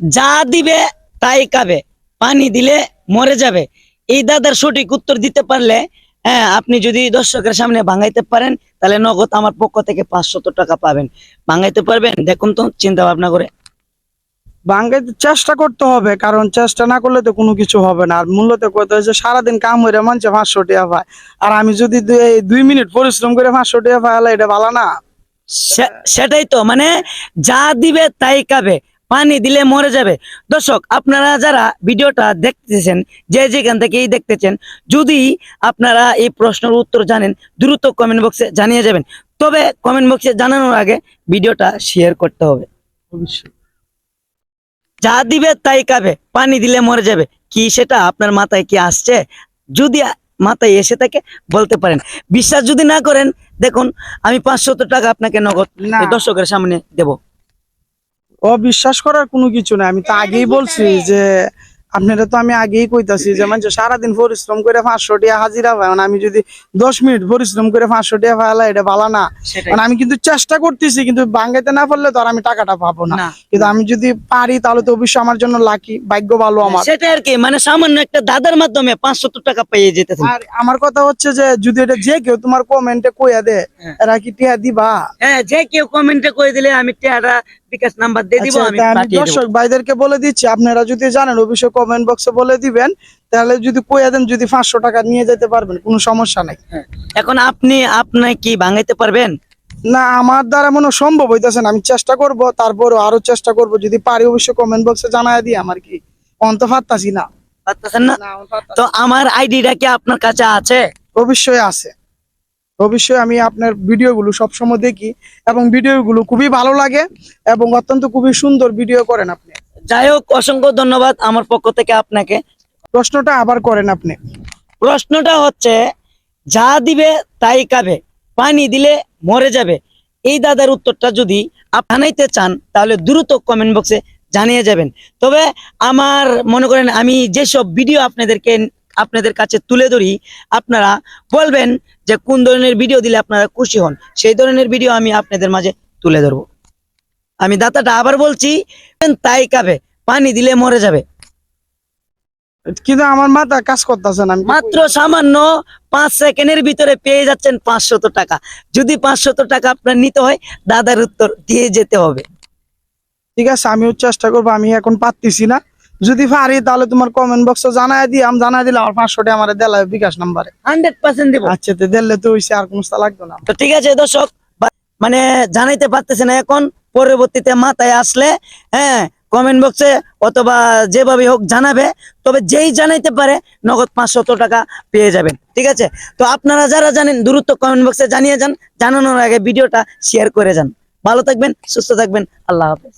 যা দিবে তাই খাবে, পানি দিলে মরে যাবে। এই দাদার সঠিক উত্তর দিতে পারলে, হ্যাঁ, আপনি যদি দর্শকের সামনে ভাঙাইতে পারেন তাহলে নগদ আমার পক্ষ থেকে 500 টাকা পাবেন। ভাঙাইতে পারবেন? দেখুন তো চিন্তা ভাবনা করে। ভাঙ্গাইতে চেষ্টা করতে হবে, কারণ চেষ্টা না করলে তো কোনো কিছু হবে না। আর মূলত কথা হচ্ছে সারাদিন কাম হইরে মানছে 500 টাকা পায়, আর আমি যদি 2 মিনিট পরিশ্রম করে 500 টাকা পাইলে এটা ভালো না। সেটাই তো, মানে যা দিবে তাই খাবে, পানি দিলে মরে যাবে। দর্শক, আপনারা যারা ভিডিওটা দেখতেছেন, যে যেখান থেকেই দেখতেছেন, যদি আপনারা এই প্রশ্নের উত্তর জানেন দ্রুত কমেন্ট বক্সে জানিয়ে যাবেন। তবে কমেন্ট বক্সে জানানোর আগে ভিডিওটা শেয়ার করতে হবে। অবশ্যই। যা দিবে তাই খাবে, পানি দিলে মরে যাবে। কি সেটা আপনার মাথায় কি আসছে? যদি মাথায় এসে থাকে বলতে পারেন। বিশ্বাস যদি না করেন, দেখুন আমি 500 টাকা আপনাকে নগদ না, দর্শকের সামনে দেব। অবিশ্বাস করার কোনো কিছু না। আমি তো আগেই বলছি যে আপনারা তো আমি আগেই কইতাছি যে মানে সারাদিন পরিশ্রম করে 500 টাকা হাজিরা পায়, মানে আমি যদি 10 মিনিট পরিশ্রম করে 500 টাকা পাইলে এটা ভালো না। সেটাই। মানে আমি কিন্তু চেষ্টা করতেছি, কিন্তু ভাঙ্গাইতে না পারলে তো আর আমি টাকাটা পাবো না। না, কিন্তু আমি যদি পারি তাহলে তো অবশ্যই আমার জন্য লাকি, ভাগ্য ভালো আমার। সেটা আর কি, মানে সামান্য একটা দাদার মাধ্যমে 500 টাকা পেয়ে যেতেছেন। আর আমার কথা হচ্ছে যে যদি এটা যে কেউ তোমার কমেন্টে কইয়া দে, হ্যাঁ। এরা কি টিয়া দিবা? হ্যাঁ, যে কেউ কমেন্টে করে দিলে আমি টাকা বিকাশ নাম্বার দিয়ে দিব, আচ্ছা, আমি তা আমি পাঠিয়ে দেব। দর্শক ভাইদেরকে বলে দিচ্ছি, আপনারা যদি জানেন অবশ্যই কমেন্ট বক্সে বলে দিবেন। তাহলে যদি কইয়া দেন, যদি 500 টাকা নিয়ে যেতে পারবেন, কোনো সমস্যা নাই। হ্যাঁ। এখন আপনি কি ভাঙাইতে পারবেন? না, আমার দ্বারা মনে হয় সম্ভব হইতেছে না। আমি চেষ্টা করব, তারপরও আরো চেষ্টা করব, যদি পারি অবশ্যই কমেন্ট বক্সে জানায় দিই। আমার কি অন্ত পারতাছি না। পারতেছেন না? না, আমি পারতাছি তো না। আমার আইডিটা কি আপনার কাছে আছে? অবশ্যই আছে, অবশ্যই। আমি আপনার ভিডিওগুলো সবসময় দেখি এবং ভিডিওগুলো খুবই ভালো লাগে এবং অত্যন্ত খুবই সুন্দর ভিডিও করেন আপনি। যাই হোক, অসংখ্য ধন্যবাদ আমার পক্ষ থেকে আপনাকে। প্রশ্নটা আবার করেন আপনি। প্রশ্নটা হচ্ছে, যা দিবে তাই খাবে, পানি দিলে মরে যাবে। এই দাদার উত্তরটা যদি আপনাইতে চান তাহলে দ্রুত কমেন্ট বক্সে জানিয়ে যাবেন। তবে আমার মনে করেন আমি যেসব ভিডিও আপনাদের কাছে তুলে ধরি, আপনারা বলবেন যে কোন ধরনের ভিডিও দিলে আপনারা খুশি হন, সেই ধরনের ভিডিও আমি আপনাদের মাঝে তুলে ধরবো। আমি দাতাটা আবার বলছি, তাই খাবে, পানি দিলে মরে যাবে। কিন্তু আমার মাথা কাজ করতেছে না। আমি মাত্র সামান্য 5 সেকেন্ডের ভিতরে পেয়ে যাচ্ছেন 500 টাকা। যদি 500 টাকা আপনার নিতে হয়, দাদার উত্তর দিয়ে যেতে হবে। ঠিক আছে, আমিও চেষ্টা করবো। আমি এখন পারতেছি না, যদি পারি তাহলে তোমার কমেন্ট বক্সে জানাই দিই। আমি জানাই দিলে আমার 500 টাকা আমার দেলা বিকাশ নাম্বারে। 100% দেব। আচ্ছা, তো দিলে তো হইছে, আর কোনো লাগতো না। তো ঠিক আছে দর্শক, মানে জানাইতে পারতেছে না এখন, পরবর্তীতে মাথায় আসলে, হ্যাঁ, কমেন্ট বক্সে অথবা যেভাবে হোক জানাবে। তবে যেই জানাইতে পারে নগদ 500 টাকা পেয়ে যাবেন। ঠিক আছে? তো আপনারা যারা জানেন দ্রুত কমেন্ট বক্সে জানিয়ে যান। জানানোর আগে ভিডিওটা শেয়ার করে যান। ভালো থাকবেন, সুস্থ থাকবেন। আল্লাহ হাফেজ।